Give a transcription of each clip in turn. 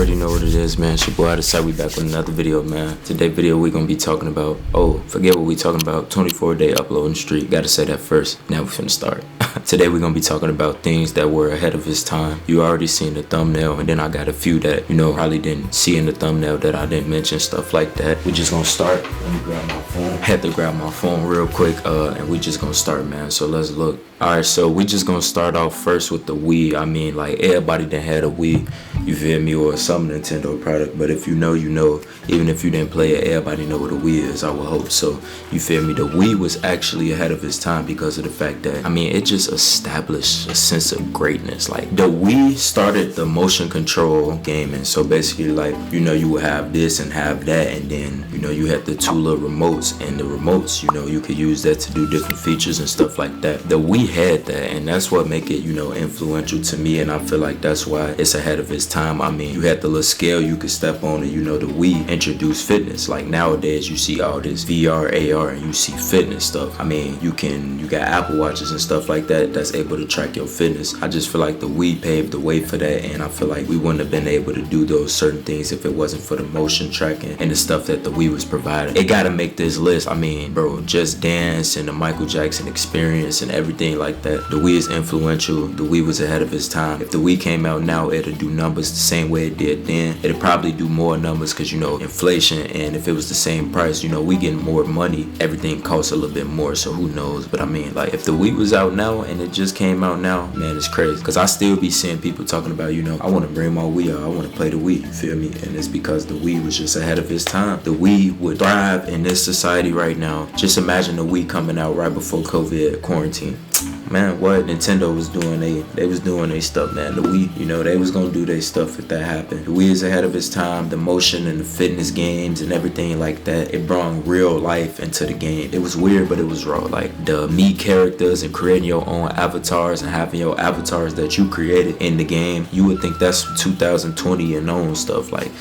already know what it is, man. It's your boy Outtasight. We back with another video, man. Today's video we gonna be talking about, forget what we talking about, 24-day uploading streak. Gotta say that first. Now we finna start. Today we're gonna be talking about things that were ahead of its time. You already seen the thumbnail, and then I got a few that, probably didn't see in the thumbnail that I didn't mention, stuff like that. We just gonna start. Let me grab my phone. Had to grab my phone real quick, and we just gonna start, man. So let's look. Alright, so we just gonna start off first with the Wii. I mean, like, everybody done had a Wii, you feel me, or some Nintendo product, but if you know, you know. Even if you didn't play it, everybody know what a Wii is, I would hope. So, you feel me, the Wii was actually ahead of its time because of the fact that, it just established a sense of greatness. Like, the Wii started the motion control gaming. So basically, like, you would have this and have that, and then, you had the two little remotes, and the remotes, you could use that to do different features and stuff like that. The Wii had that, and that's what make it, influential to me, and I feel like that's why it's ahead of its time. You had the little scale you could step on, and the Wii introduced fitness. Like, nowadays you see all this VR, AR, and you see fitness stuff. You got Apple Watches and stuff like that that's able to track your fitness. I just feel like the Wii paved the way for that, and I feel like we wouldn't have been able to do those certain things if it wasn't for the motion tracking and the stuff that the Wii was providing. It gotta make this list. Bro, Just Dance and the Michael Jackson Experience and everything like that. The Wii is influential. The Wii was ahead of its time. If the Wii came out now, it'll do numbers the same way it did then. It'll probably do more numbers because, inflation, and if it was the same price, we getting more money. Everything costs a little bit more, so who knows? But like, if the Wii was out now and it just came out now, man, it's crazy. Because I still be seeing people talking about, I want to bring my Wii out. I want to play the Wii, you feel me? And it's because the Wii was just ahead of its time. The Wii would thrive in this society right now. Just imagine the Wii coming out right before COVID quarantine. Man, what Nintendo was doing, they was doing their stuff, man. The Wii, they was gonna do their stuff if that happened. The Wii is ahead of its time. The motion and the fitness games and everything like that, it brought real life into the game. It was weird, but it was raw. Like, the me characters and creating your own avatars and having your avatars that you created in the game, you would think that's 2020 and on stuff, like,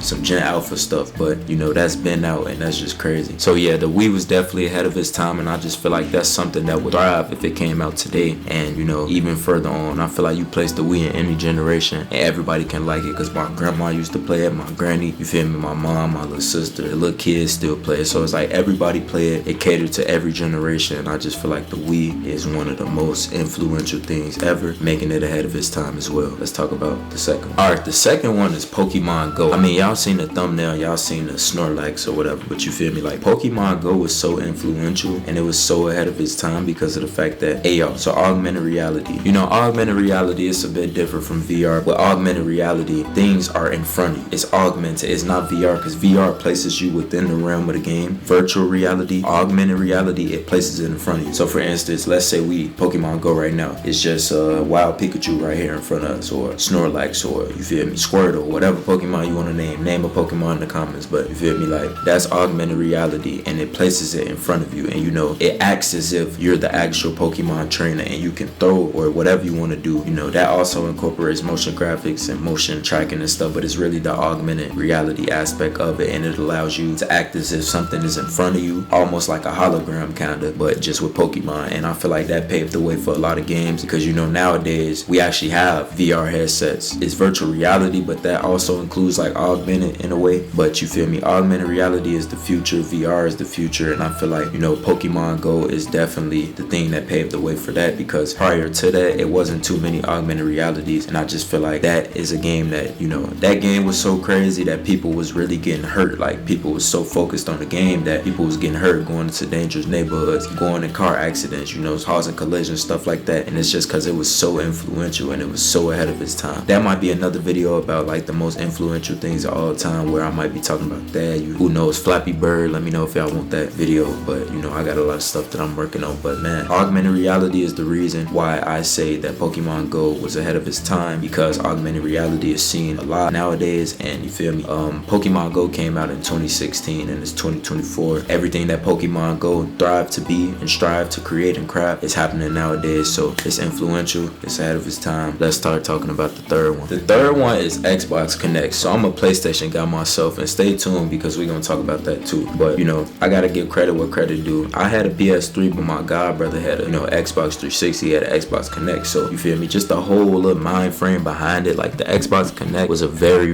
some Gen Alpha stuff, but, that's been out, and that's just crazy. So yeah, the Wii was definitely ahead of its time, and I just feel like that's something that would thrive if it came out today. And even further on, I feel like you place the Wii in any generation and everybody can like it, because my grandma used to play it, my granny, you feel me, my mom, my little sister, the little kids still play it. So it's like everybody play it. It catered to every generation, and I just feel like the Wii is one of the most influential things ever, making it ahead of its time as well. Let's talk about the second one. Alright, the second one is Pokemon Go. Y'all seen the thumbnail, y'all seen the Snorlax or whatever, but you feel me, like, Pokemon Go was so influential and it was so ahead of its time because of the fact that AR, so augmented reality. Augmented reality is a bit different from VR. With augmented reality, things are in front of you. It's augmented. It's not VR, because VR places you within the realm of the game. Virtual reality, augmented reality, it places it in front of you. So for instance, let's say we Pokemon Go right now. It's just Wild Pikachu right here in front of us, or Snorlax, or you feel me, Squirtle, whatever Pokemon you want to name. Name a Pokemon in the comments, but you feel me, like, that's augmented reality, and it places it in front of you, and it acts as if you're the actual Pokemon trainer, and you can throw or whatever you want to do. That also incorporates motion graphics and motion tracking and stuff, but it's really the augmented reality aspect of it, and it allows you to act as if something is in front of you, almost like a hologram kinda, but just with Pokemon. And I feel like that paved the way for a lot of games, because nowadays we actually have VR headsets. It's virtual reality, but that also includes like augmented in a way. But you feel me, augmented reality is the future, VR is the future, and I feel like Pokemon Go is definitely the thing that paved the way for that, because prior to that it wasn't too many augmented realities, and I just feel like that is a game that that game was so crazy that people was really getting hurt. Like, people was so focused on the game that people was getting hurt, going into dangerous neighborhoods, going in car accidents, causing collisions, stuff like that. And it's just because it was so influential and it was so ahead of its time. That might be another video about like the most influential things of all time, where I might be talking about that. Who knows, Flappy Bird, let me know if y'all want that video. But I got a lot of stuff that I'm working on. But man, augmented reality is the reason why I say that Pokemon Go was ahead of its time, because augmented reality is seen a lot nowadays. And you feel me, Pokemon Go came out in 2016 and it's 2024. Everything that Pokemon Go thrived to be and strive to create and craft is happening nowadays. So it's influential, it's ahead of its time. Let's start talking about the third one. The third one is Xbox Kinect. So I'm a PlayStation guy myself, and stay tuned because we're gonna talk about that too. But I gotta give credit where credit due. I had a PS3, but my god brother had a Xbox 360 had an Xbox Kinect. So you feel me, just the whole little mind frame behind it, like the Xbox Kinect was a very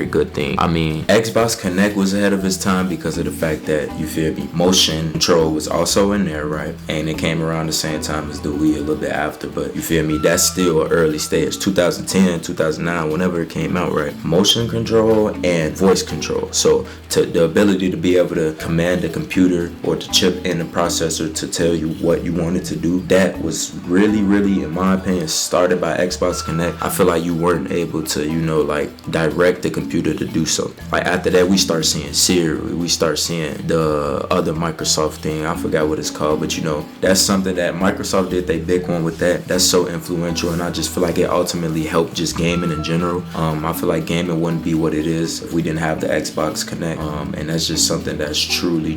good thing. I mean, Xbox Kinect was ahead of its time because of the fact that, you feel me, motion control was also in there, right? And it came around the same time as the Wii, a little bit after, but you feel me, that's still an early stage. 2010, 2009, whenever it came out, right? Motion control and voice control. So the ability to be able to command the computer or the chip in the processor to tell you what you wanted to do, that was really, in my opinion, started by Xbox Kinect. I feel like you weren't able to, you know, like direct the computer to do something. Like after that, we start seeing Siri, we start seeing the other Microsoft thing, I forgot what it's called, but you know, that's something that Microsoft did they big one with that. That's so influential, and I just feel like it ultimately helped just gaming in general. I feel like gaming wouldn't be what it is if we didn't have the Xbox Kinect, and that's just something that's truly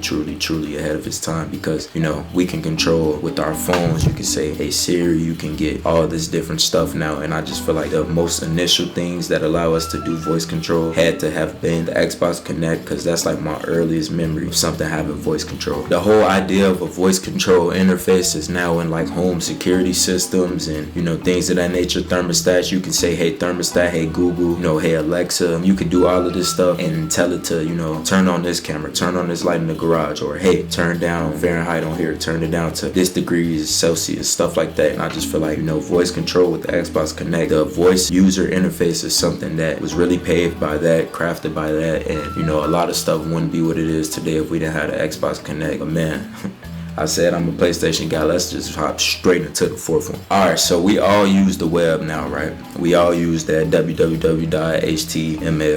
ahead of its time, because you know, we can control with our phones. You can say, hey Siri, you can get all this different stuff now, and I just feel like the most initial things that allow us to do voice control had to have been the Xbox Kinect, because that's like my earliest memory of something having voice control. The whole idea of a voice control interface is now in like home security systems and, you know, things of that nature. Thermostats, you can say, hey thermostat, hey Google, you know, hey Alexa. You can do all of this stuff and tell it to, you know, turn on this camera, turn on this light in the garage, or hey, turn down Fahrenheit on here, turn it down to this degrees Celsius, stuff like that. And I just feel like, you know, voice control with the Xbox Kinect, the voice user interface is something that was really paved by that, crafted by that, and you know, a lot of stuff wouldn't be what it is today if we didn't have the Xbox Kinect. But man, I said I'm a PlayStation guy. Let's just hop straight into the fourth one. Alright, so we all use the web now, right? We all use that www.html.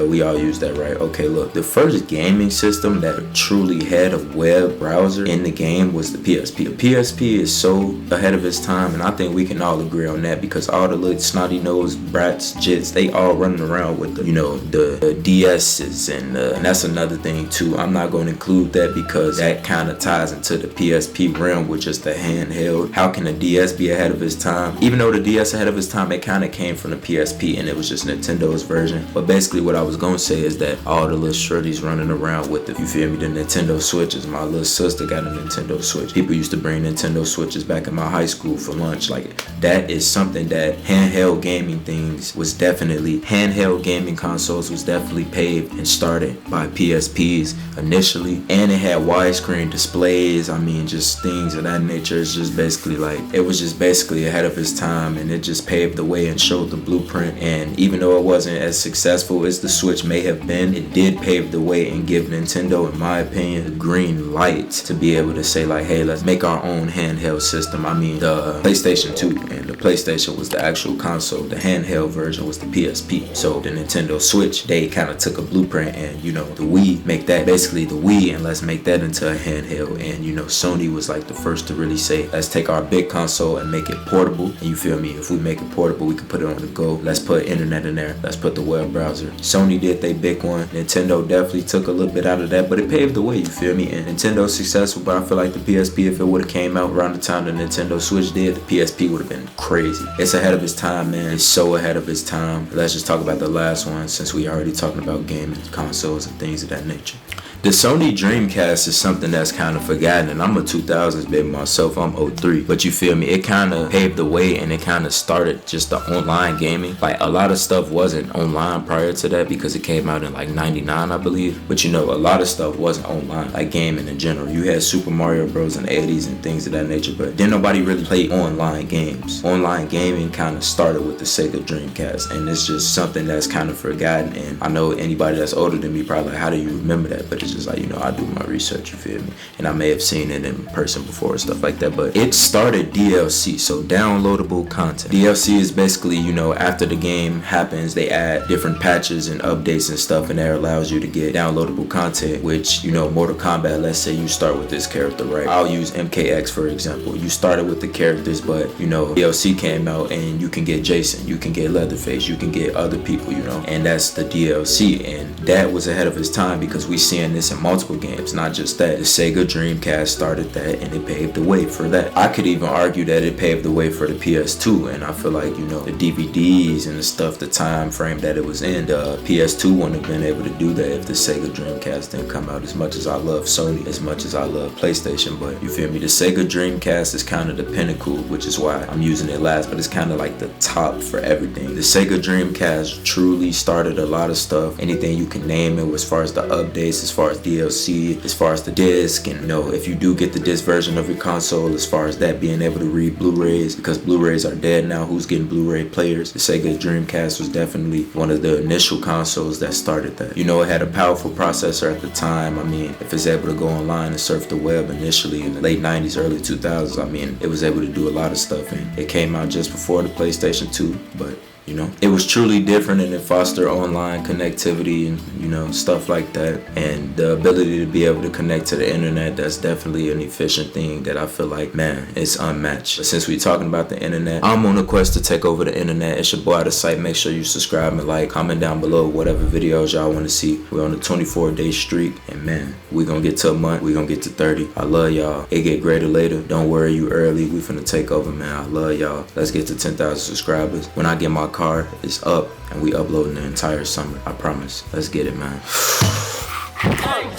We all use that, right? Okay, look, the first gaming system that truly had a web browser in the game was the PSP. The PSP is so ahead of its time, and I think we can all agree on that, because all the little snotty nosed brats, jits, they all running around with the, you know, the DS's, and that's another thing too. I'm not going to include that because that kind of ties into the PSP realm with just the handheld. How can the DS be ahead of its time? Even though the DS ahead of its time, it kind of came from the PSP and it was just Nintendo's version. But basically what I was gonna say is that all the little shorties running around with it, you feel me, the Nintendo Switches. My little sister got a Nintendo Switch. People used to bring Nintendo Switches back in my high school for lunch. Like, that is something that handheld gaming things was definitely, handheld gaming consoles was definitely paved and started by PSPs initially, and it had widescreen displays. I mean, just things of that nature. It's just basically like, it was just basically ahead of its time, and it just paved the way and showed the blueprint. And even though it wasn't as successful as the Switch may have been, it did pave the way and give Nintendo, in my opinion, the green light to be able to say like, hey, let's make our own handheld system. I mean, the PlayStation 2 and the PlayStation was the actual console. The handheld version was the PSP. So the Nintendo Switch, they kind of took a blueprint, and you know, the Wii, make that basically the Wii, and let's make that into a handheld. And you know, Sony was like the first to really say, let's take our big console and make it portable. And you feel me, if we make it portable, we can put it on the go. Let's put internet in there, let's put the web browser. Sony did they big one. Nintendo definitely took a little bit out of that, but it paved the way, you feel me. And Nintendo's successful, but I feel like the PSP, if it would have came out around the time the Nintendo Switch did, the PSP would have been crazy. It's ahead of its time, man. It's so ahead of its time. Let's just talk about the last one, since we already talking about gaming consoles and things of that nature. The Sony Dreamcast is something that's kind of forgotten, and I'm a 2000s baby myself. I'm 03, but you feel me, it kind of paved the way, and it kind of started just the online gaming. Like, a lot of stuff wasn't online prior to that because it came out in like 99, I believe, but you know, a lot of stuff wasn't online, like gaming in general. You had Super Mario Bros in the 80s and things of that nature, but then nobody really played online games. Online gaming kind of started with the Sega Dreamcast, and it's just something that's kind of forgotten. And I know anybody that's older than me probably like, how do you remember that? But it's just like, you know, I do my research, you feel me, and I may have seen it in person before and stuff like that. But it started DLC, so downloadable content. DLC is basically, you know, after the game happens, they add different patches and updates and stuff, and that allows you to get downloadable content, which, you know, Mortal Kombat, let's say you start with this character, right? I'll use MKX for example. You started with the characters, but you know, DLC came out and you can get Jason, you can get Leatherface, you can get other people, you know, and that's the DLC. And that was ahead of its time, because we seeing missing multiple games. Not just that, the Sega Dreamcast started that, and it paved the way for that. I could even argue that it paved the way for the PS2, and I feel like, you know, the DVDs and the stuff, the time frame that it was in, the PS2 wouldn't have been able to do that if the Sega Dreamcast didn't come out. As much as I love Sony, as much as I love PlayStation, but you feel me, the Sega Dreamcast is kind of the pinnacle, which is why I'm using it last, but it's kind of like the top for everything. The Sega Dreamcast truly started a lot of stuff, anything you can name it, as far as the updates, as far as DLC, as far as the disc, and you know, if you do get the disc version of your console, as far as that being able to read Blu-rays, because Blu-rays are dead now, who's getting Blu-ray players? The Sega Dreamcast was definitely one of the initial consoles that started that. You know, it had a powerful processor at the time. I mean, if it's able to go online and surf the web initially in the late 90s, early 2000s, I mean, it was able to do a lot of stuff, and it came out just before the PlayStation 2, but you know, it was truly different, and it fostered online connectivity and, you know, stuff like that. And the ability to be able to connect to the internet, that's definitely an efficient thing that I feel like, man, it's unmatched. But since we're talking about the internet, I'm on a quest to take over the internet. It's your boy Outtasight. Make sure you subscribe and like, comment down below whatever videos y'all want to see. We're on a 24-day streak, and man, we gonna get to a month, we gonna get to 30. I love y'all. It get greater later. Don't worry, you early. We finna take over, man. I love y'all. Let's get to 10,000 subscribers. When I get my card, it's up, and we uploading the entire summer. I promise. Let's get it, man.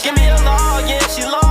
Give me a law, yeah, she law.